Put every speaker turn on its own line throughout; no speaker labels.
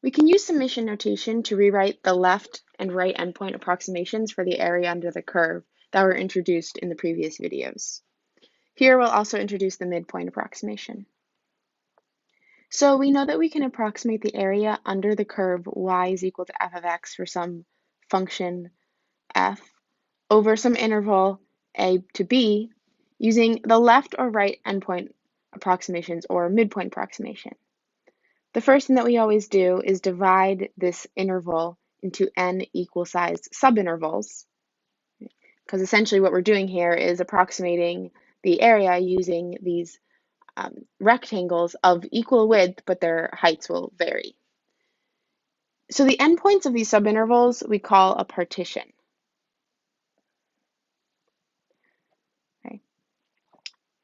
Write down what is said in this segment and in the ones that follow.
We can use summation notation to rewrite the left and right endpoint approximations for the area under the curve that were introduced in the previous videos. Here we'll also introduce the midpoint approximation. So we know that we can approximate the area under the curve y is equal to f of x for some function f over some interval a to b using the left or right endpoint approximations or midpoint approximation. The first thing that we always do is divide this interval into n equal-sized subintervals, because essentially what we're doing here is approximating the area using these rectangles of equal width, but their heights will vary. So the endpoints of these subintervals we call a partition. Okay.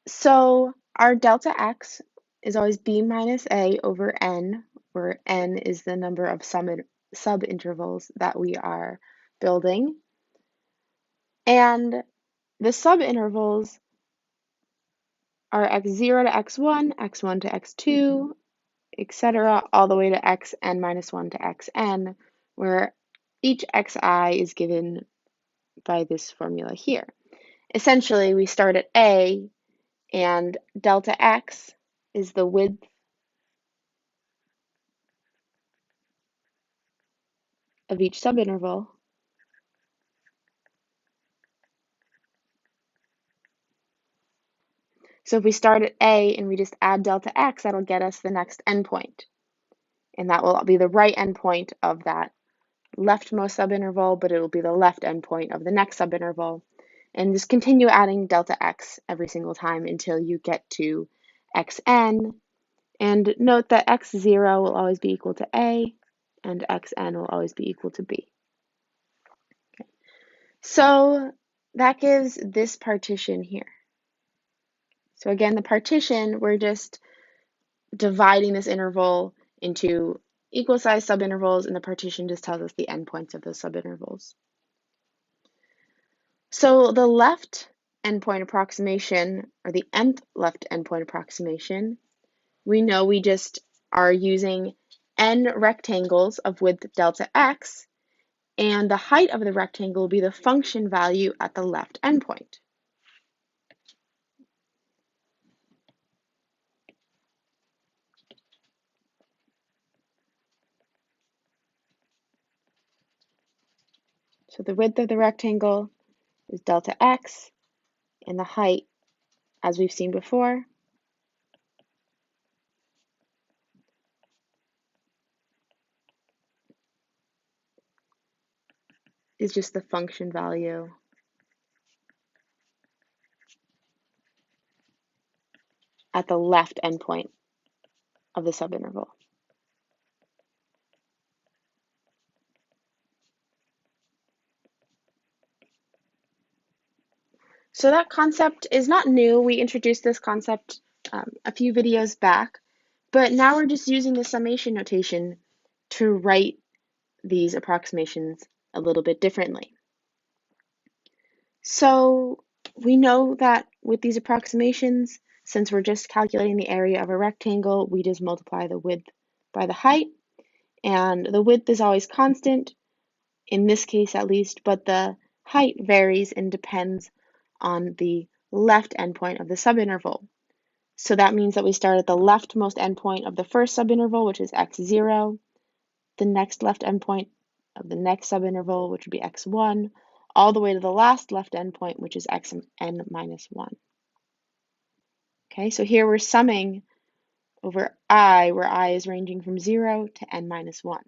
So our delta x is always b minus a over n, where n is the number of subintervals that we are building. And the subintervals are x0 to x1, x1 to x2, etc., all the way to xn minus 1 to xn, where each xi is given by this formula here. Essentially, we start at a, and delta x is the width of each subinterval. So if we start at a and we just add delta x, that'll get us the next endpoint. And that will be the right endpoint of that leftmost subinterval, but it will be the left endpoint of the next subinterval. And just continue adding delta x every single time until you get to xn. And note that x0 will always be equal to a, and xn will always be equal to b. Okay. So that gives this partition here. So again, the partition, we're just dividing this interval into equal-sized subintervals, and the partition just tells us the endpoints of those subintervals. So the left endpoint approximation, or the nth left endpoint approximation, we know we just are using n rectangles of width delta x, and the height of the rectangle will be the function value at the left endpoint. So the width of the rectangle is delta x, and the height, as we've seen before, is just the function value at the left endpoint of the subinterval. So that concept is not new. We introduced this concept a few videos back, but now we're just using the summation notation to write these approximations a little bit differently. So we know that with these approximations, since we're just calculating the area of a rectangle, we just multiply the width by the height, and the width is always constant, in this case at least, but the height varies and depends on the left endpoint of the subinterval. So that means that we start at the leftmost endpoint of the first subinterval, which is x0, the next left endpoint of the next subinterval, which would be x1, all the way to the last left endpoint, which is xn minus 1. Okay, so here we're summing over I, where I is ranging from 0 to n minus 1.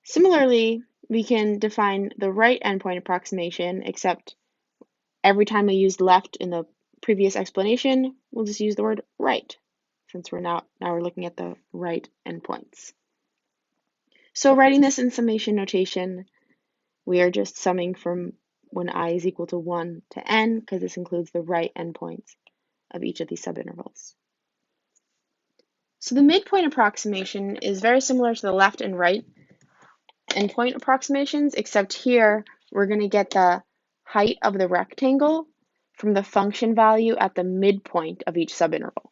Similarly, we can define the right endpoint approximation, except every time we used left in the previous explanation, we'll just use the word right, since now we're looking at the right endpoints. So writing this in summation notation, we are just summing from when I is equal to 1 to n, because this includes the right endpoints of each of these subintervals. So the midpoint approximation is very similar to the left and right endpoint approximations, except here we're going to get the height of the rectangle from the function value at the midpoint of each subinterval.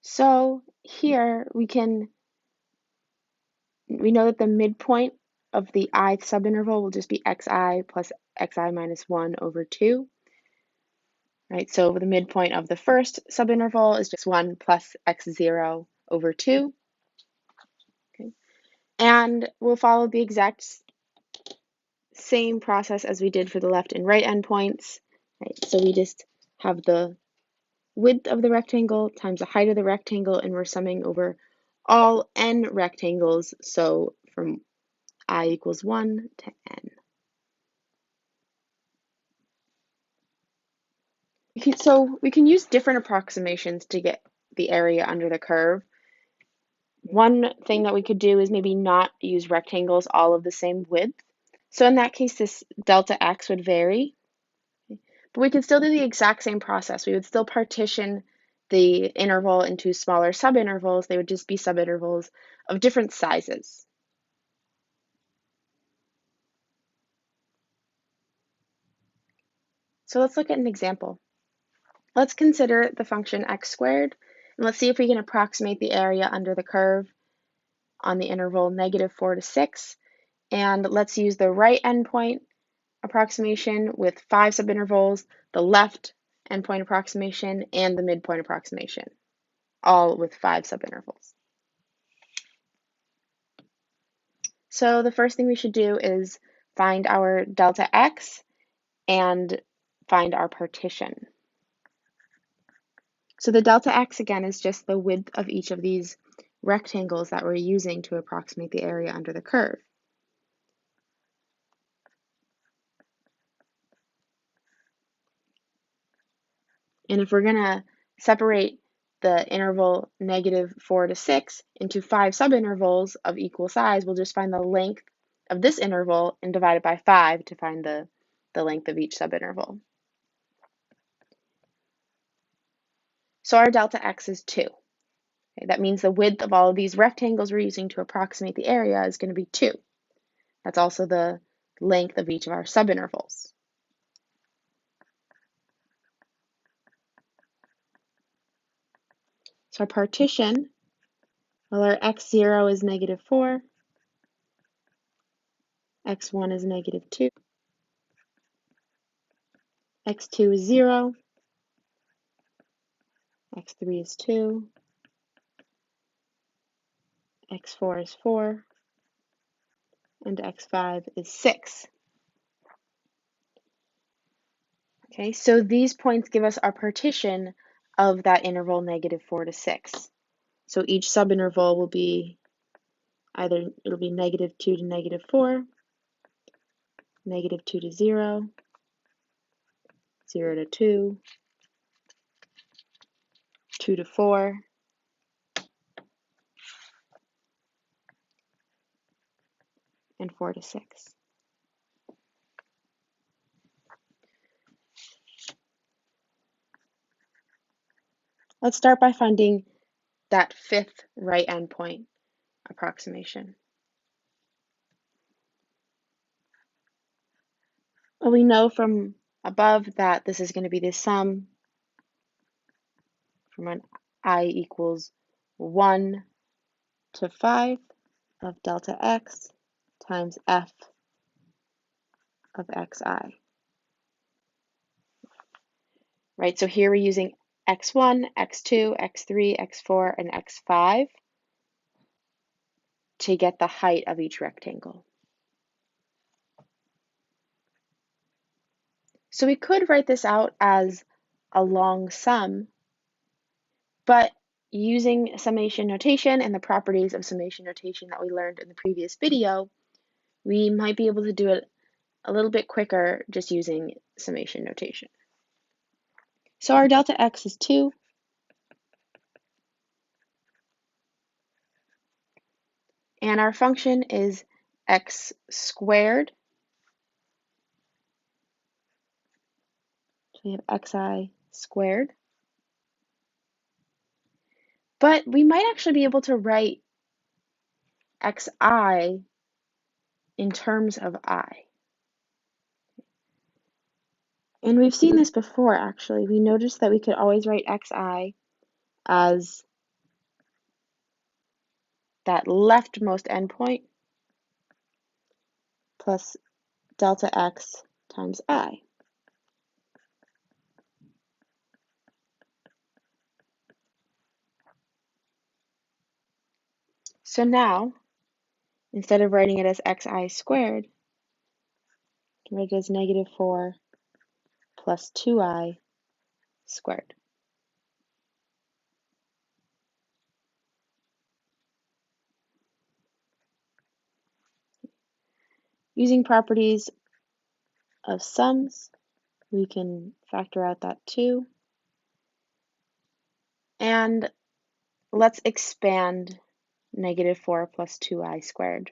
So here we know that the midpoint of the ith subinterval will just be xi plus xi minus 1 over 2. Right, so the midpoint of the first subinterval is just 1 plus x0 over 2. Okay. And we'll follow the exact same process as we did for the left and right endpoints. Right, so we just have the width of the rectangle times the height of the rectangle, and we're summing over all n rectangles, so from I equals 1 to n. So we can use different approximations to get the area under the curve. One thing that we could do is maybe not use rectangles all of the same width. So in that case, this delta x would vary. But we could still do the exact same process. We would still partition the interval into smaller subintervals. They would just be subintervals of different sizes. So let's look at an example. Let's consider the function x squared, and let's see if we can approximate the area under the curve on the interval -4 to 6. And let's use the right endpoint approximation with 5 subintervals, the left endpoint approximation, and the midpoint approximation, all with 5 subintervals. So the first thing we should do is find our delta x and find our partition. So the delta x, again, is just the width of each of these rectangles that we're using to approximate the area under the curve. And if we're going to separate the interval -4 to 6 into 5 subintervals of equal size, we'll just find the length of this interval and divide it by 5 to find the length of each subinterval. So our delta x is 2. Okay, that means the width of all of these rectangles we're using to approximate the area is going to be 2. That's also the length of each of our subintervals. So our partition, well, our x0 is -4, x1 is -2, x2 is 0, x3 is 2, x4 is 4, and x5 is 6. Okay, so these points give us our partition of that interval -4 to 6. So each subinterval will be either, it'll be -2 to -4, -2 to 0, 0 to 2, 2 to 4, and 4 to 6. Let's start by finding that fifth right endpoint approximation. Well, we know from above that this is going to be the sum from an I equals 1 to 5 of delta x times f of xi. Right, so here we're using x1, x2, x3, x4, and x5 to get the height of each rectangle. So we could write this out as a long sum, but using summation notation and the properties of summation notation that we learned in the previous video, we might be able to do it a little bit quicker just using summation notation. So our delta x is 2. And our function is x squared. So we have xi squared. But we might actually be able to write xi in terms of I. And we've seen this before, actually. We noticed that we could always write xi as that leftmost endpoint plus delta x times I. So now, instead of writing it as xi squared, I can write it as negative 4 plus 2i squared. Using properties of sums, we can factor out that 2. And let's expand negative 4 plus 2i squared.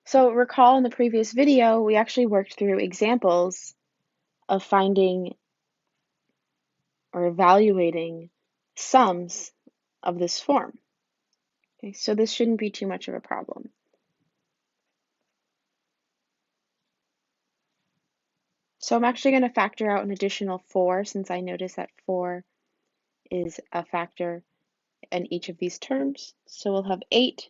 So recall in the previous video, we actually worked through examples of finding or evaluating sums of this form. Okay, so this shouldn't be too much of a problem. So I'm actually going to factor out an additional 4 since I noticed that 4 is a factor in each of these terms. So we'll have 8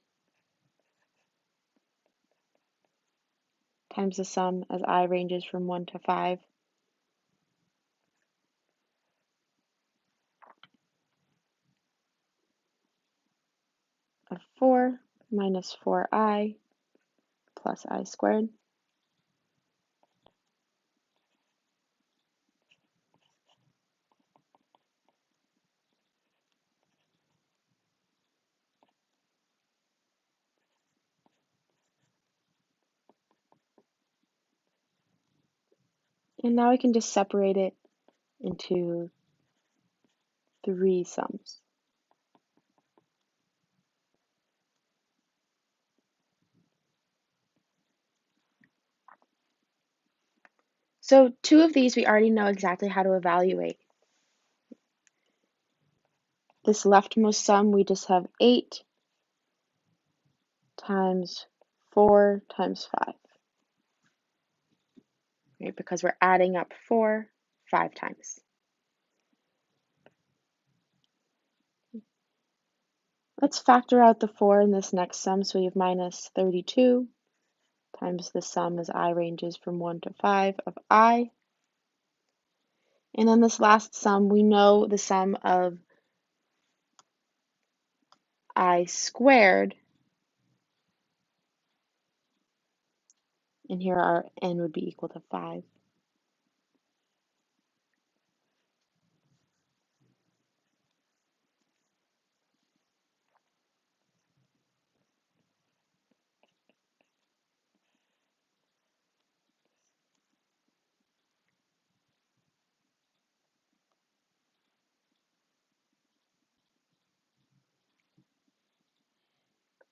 times the sum as I ranges from 1 to 5 of 4 minus 4i plus I squared. And now I can just separate it into 3 sums. So 2 of these we already know exactly how to evaluate. This leftmost sum, we just have 8 times 4 times 5, right? Because we're adding up 4 5 times. Let's factor out the 4 in this next sum, so we have minus 32 times the sum as I ranges from 1 to 5 of I. And then this last sum, we know the sum of I squared, and here our n would be equal to 5.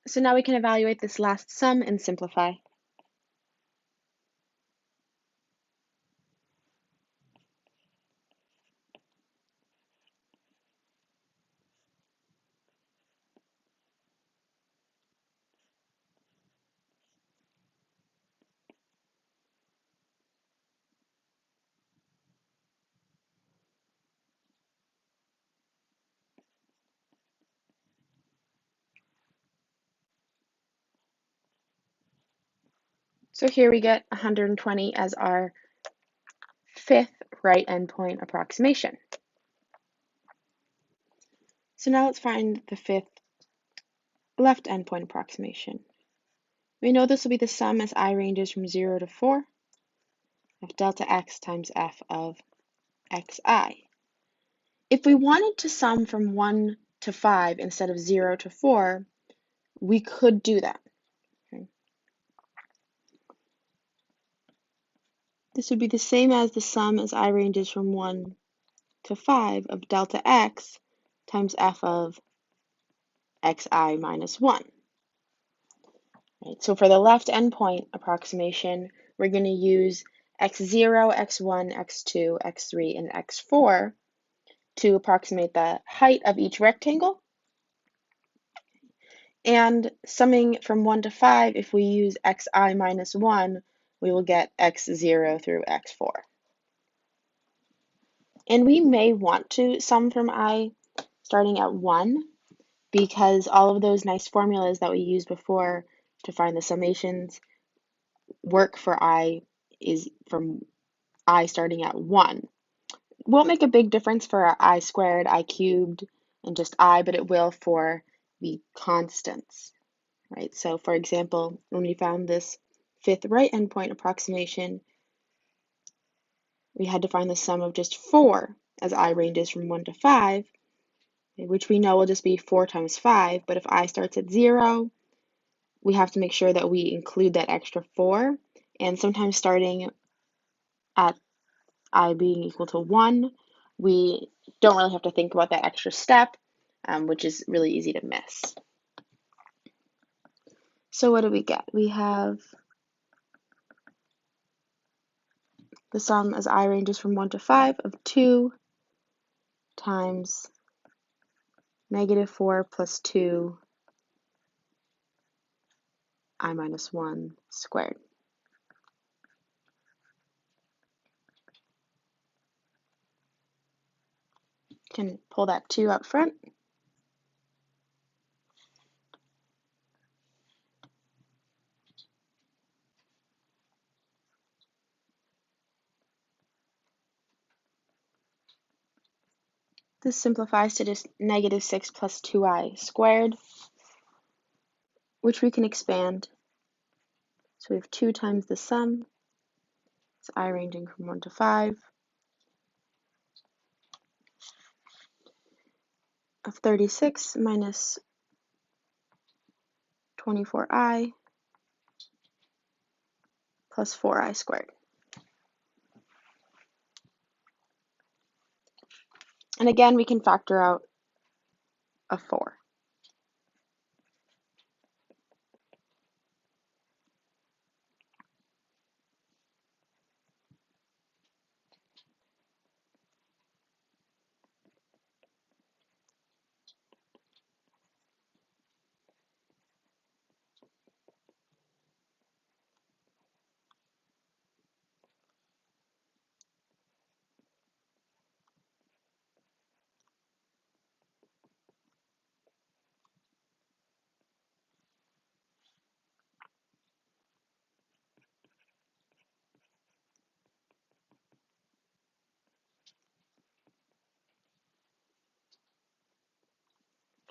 So now we can evaluate this last sum and simplify. So here we get 120 as our 5th right endpoint approximation. So now let's find the 5th left endpoint approximation. We know this will be the sum as I ranges from 0 to 4 of delta x times f of xi. If we wanted to sum from 1 to 5 instead of 0 to 4, we could do that. Okay. This would be the same as the sum as I ranges from 1 to 5 of delta x times f of xi minus 1. Right, so for the left endpoint approximation, we're going to use x0, x1, x2, x3, and x4 to approximate the height of each rectangle. And summing from 1 to 5, if we use xi minus 1, we will get x0 through x4. And we may want to sum from I starting at 1, because all of those nice formulas that we used before to find the summations work for I is from I starting at 1. Won't make a big difference for I squared, I cubed, and just I, but it will for the constants, right? So for example, when we found this fifth right endpoint approximation, we had to find the sum of just 4 as I ranges from 1 to 5, which we know will just be 4 times 5, but if I starts at 0, we have to make sure that we include that extra 4, and sometimes starting at I being equal to 1, we don't really have to think about that extra step, which is really easy to miss. So what do we get? We have the sum as I ranges from 1 to 5 of 2 times negative 4 plus 2 I minus 1 squared. Can pull that 2 up front. This simplifies to just negative 6 plus 2i squared, which we can expand. So we have 2 times the sum, it's I ranging from 1 to 5, of 36 minus 24i plus 4i squared. And again, we can factor out a 4.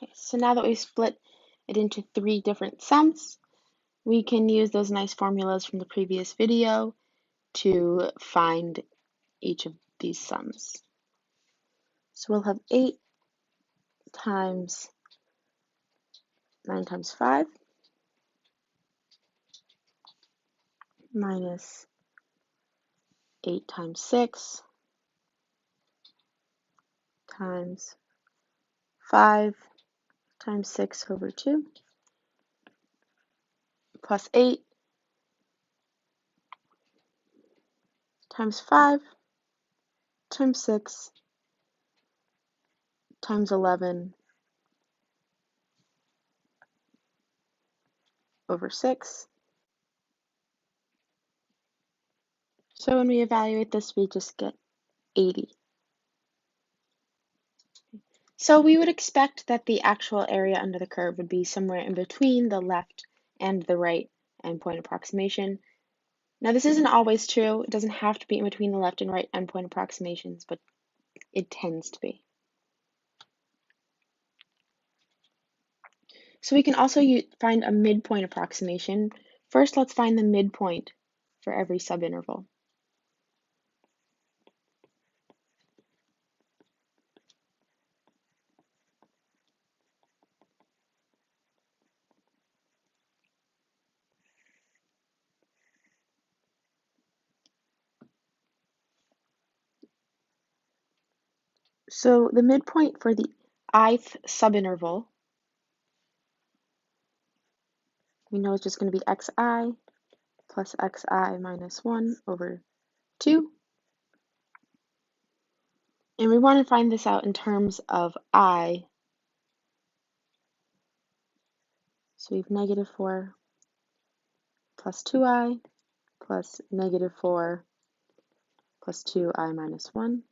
Okay, so now that we've split it into 3 different sums, we can use those nice formulas from the previous video to find each of these sums. So we'll have 8 times 9 times 5 minus 8 times 6 times 5 times 6 over 2 plus 8 times 5 times 6 times 11 over 6. So when we evaluate this, we just get 80. So we would expect that the actual area under the curve would be somewhere in between the left and the right endpoint approximation. Now this isn't always true. It doesn't have to be in between the left and right endpoint approximations, but it tends to be. So we can also find a midpoint approximation. First, let's find the midpoint for every subinterval. So the midpoint for the ith subinterval, we know it's just going to be xi plus xi minus 1 over 2. And we want to find this out in terms of I. So we have -4 plus 2i plus -4 plus 2i minus 1.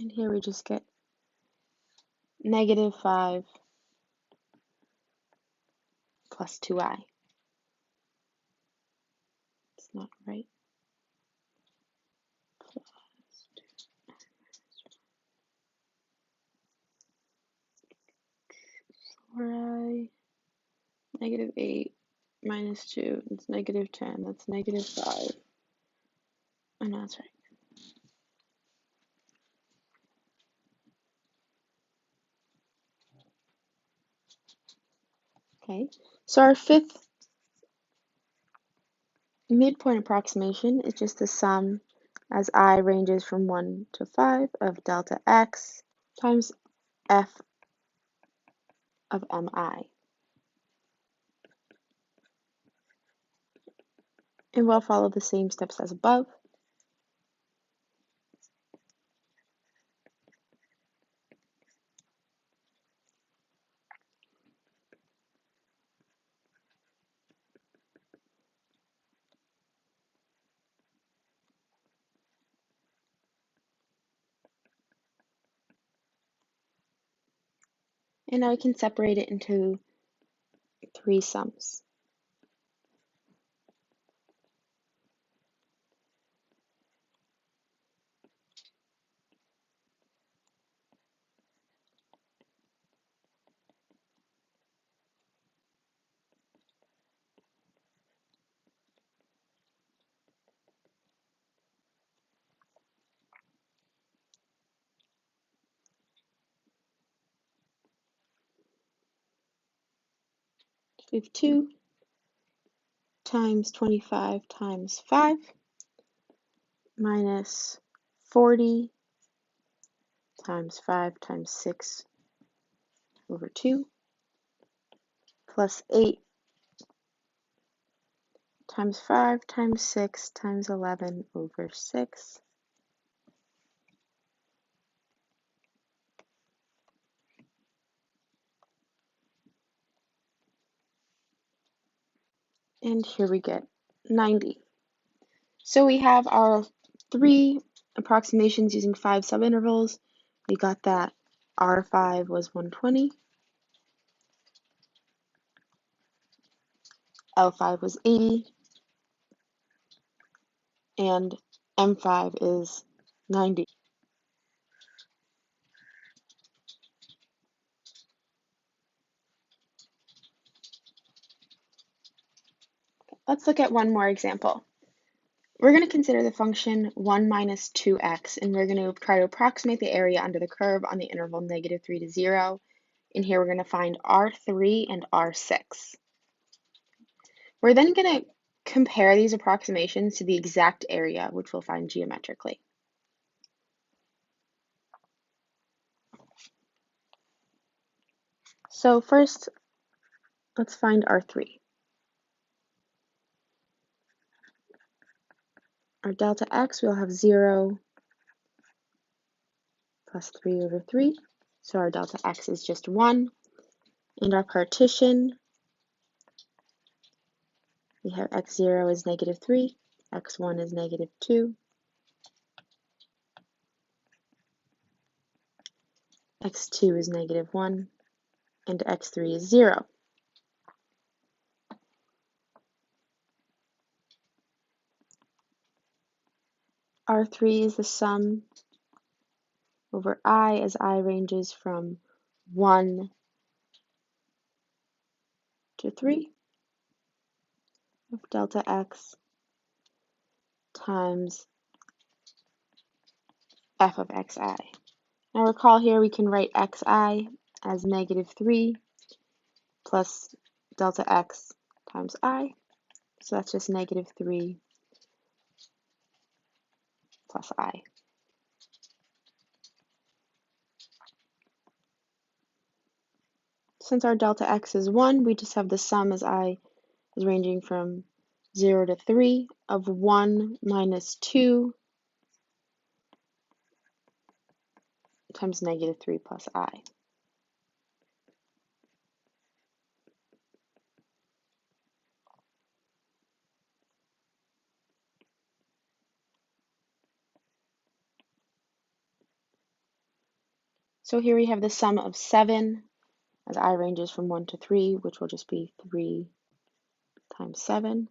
And here we just get -5 plus 2i. It's not right. Plus 4i, -8 minus 2, it's -10, that's -5. And that's right. Okay, so our fifth midpoint approximation is just the sum as I ranges from 1 to 5 of delta x times f of mi. And we'll follow the same steps as above. And now we can separate it into 3 sums. We have 2 times 25 times 5 minus 40 times 5 times 6 over 2 plus 8 times 5 times 6 times 11 over 6. And here we get 90. So we have our 3 approximations using 5 subintervals. We got that R5 was 120, L5 was 80, and M5 is 90. Let's look at one more example. We're going to consider the function 1 minus 2x, and we're going to try to approximate the area under the curve on the interval -3 to 0. And here we're going to find R3 and R6. We're then going to compare these approximations to the exact area, which we'll find geometrically. So first, let's find R3. Our delta x, we'll have 0 plus 3 over 3. So our delta x is just 1. And our partition, we have x0 is -3, x1 is -2, x2 is -1, and x3 is 0. R3 is the sum over I as I ranges from 1 to 3 of delta x times f of xi. Now recall here we can write xi as -3 plus delta x times I. So that's just -3 plus I. Since our delta x is 1, we just have the sum as I is ranging from 0 to 3 of 1 minus 2 times -3 plus I. So here we have the sum of 7 as I ranges from 1 to 3, which will just be 3 times 7,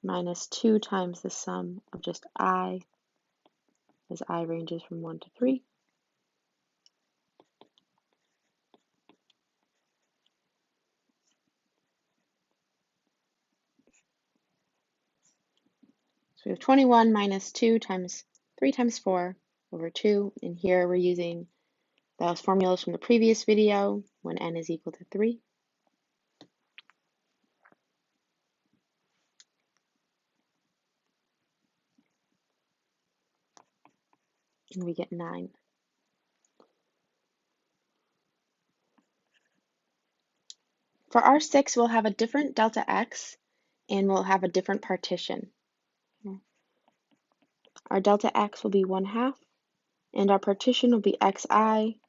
minus 2 times the sum of just I as I ranges from 1 to 3. So we have 21 minus 2 times 3 times 4 over 2. And here we're using those formulas from the previous video when n is equal to 3. And we get 9. For R6, we'll have a different delta x and we'll have a different partition. Our delta x will be 1/2 and our partition will be xi,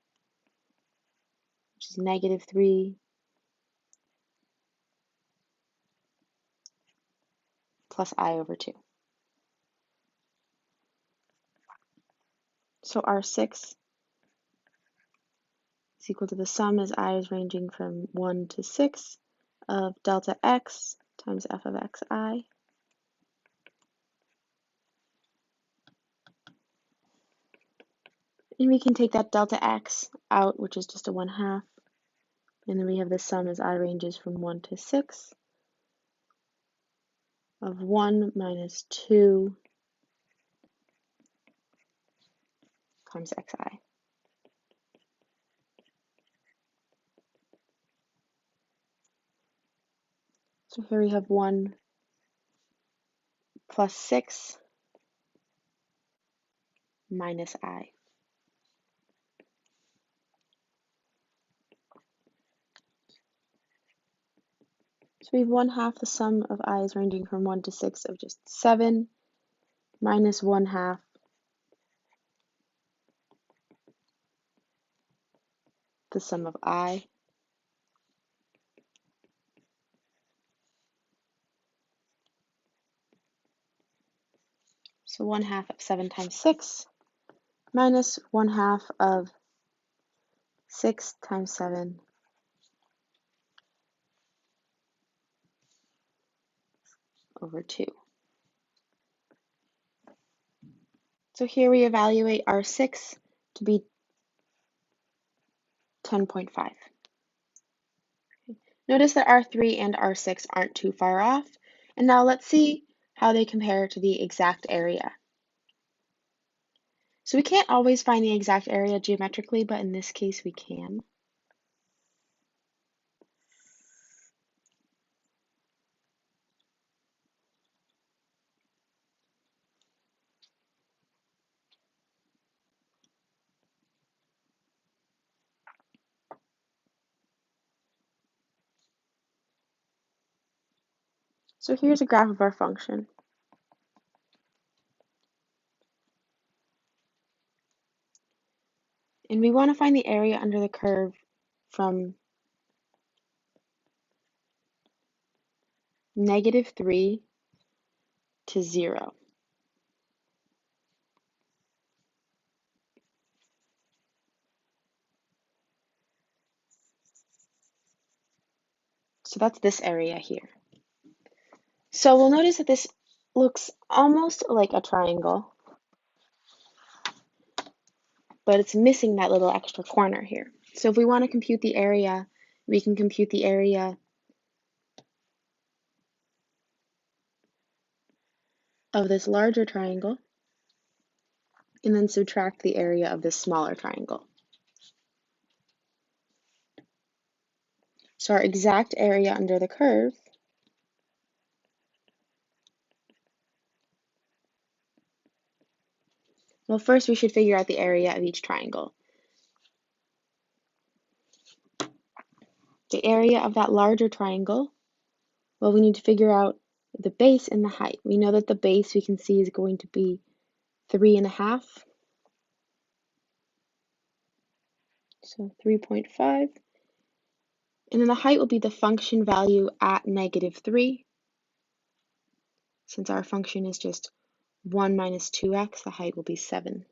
which is -3 plus I over 2. So R6 is equal to the sum as I is ranging from 1 to 6 of delta x times f of xi. And we can take that delta x out, which is just a 1/2. And then we have the sum as I ranges from 1 to 6 of 1 minus 2 times xi. So here we have 1 plus 6 minus I. So we have 1/2 the sum of i's ranging from 1 to 6 of just 7 minus 1/2 the sum of I. So 1/2 of 7 times 6 minus 1/2 of 6 times 7 over 2. So here we evaluate R6 to be 10.5. Notice that R3 and R6 aren't too far off. And now let's see how they compare to the exact area. So we can't always find the exact area geometrically, but in this case we can. So here's a graph of our function. And we want to find the area under the curve from -3 to 0. So that's this area here. So we'll notice that this looks almost like a triangle, but it's missing that little extra corner here. So if we want to compute the area, we can compute the area of this larger triangle and then subtract the area of this smaller triangle. So our exact area under the curve well, first we should figure out the area of each triangle. The area of that larger triangle, well, we need to figure out the base and the height. We know that the base we can see is going to be 3.5. So 3.5. And then the height will be the function value at -3. Since our function is just 1 minus 2x, the height will be 7.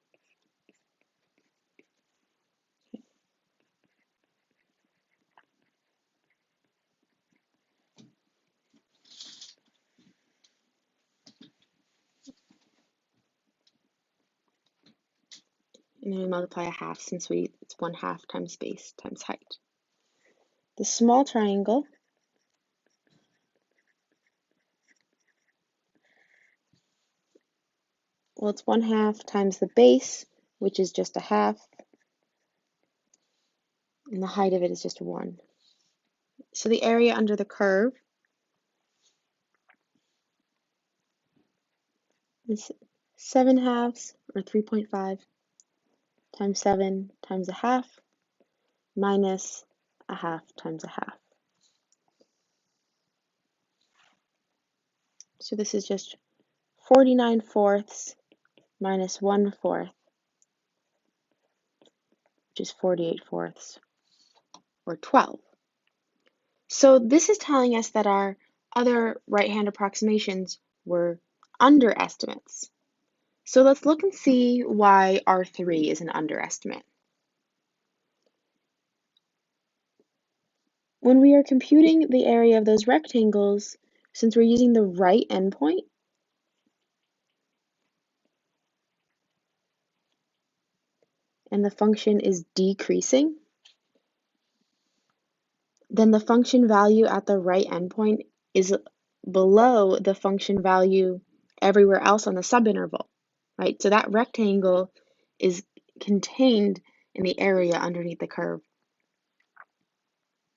And then we multiply a half since it's 1/2 times base times height. The small triangle, well, it's 1/2 times the base, which is just a half, and the height of it is just 1. So the area under the curve is 7/2, or 3.5, times 7 times a half, minus a half times a half. So this is just 49/4 minus 1/4, which is 48/4, or 12. So this is telling us that our other right-hand approximations were underestimates. So let's look and see why R3 is an underestimate. When we are computing the area of those rectangles, since we're using the right endpoint, and the function is decreasing, then the function value at the right endpoint is below the function value everywhere else on the subinterval, right? So that rectangle is contained in the area underneath the curve.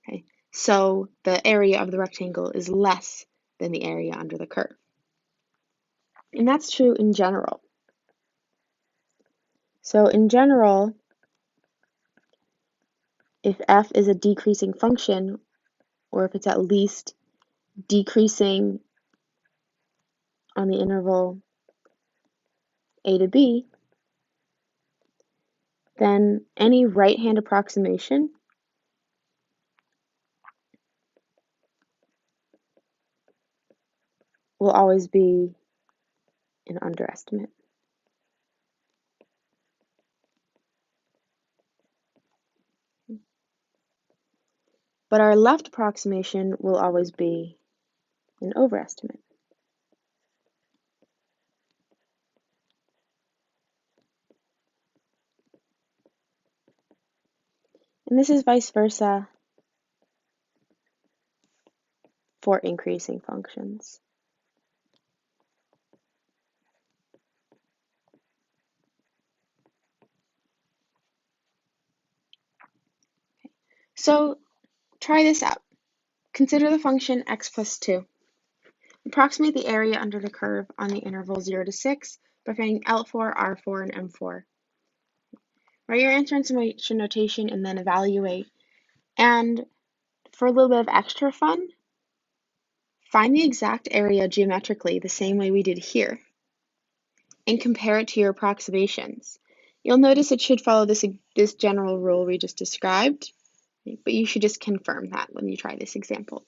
Okay, so the area of the rectangle is less than the area under the curve. And that's true in general. So in general, if f is a decreasing function, or if it's at least decreasing on the interval a to b, then any right-hand approximation will always be an underestimate. But our left approximation will always be an overestimate. And this is vice versa for increasing functions. So try this out. Consider the function x plus 2. Approximate the area under the curve on the interval 0 to 6 by finding L4, R4, and M4. Write your answer in summation notation and then evaluate. And for a little bit of extra fun, find the exact area geometrically the same way we did here and compare it to your approximations. You'll notice it should follow this general rule we just described, but you should just confirm that when you try this example.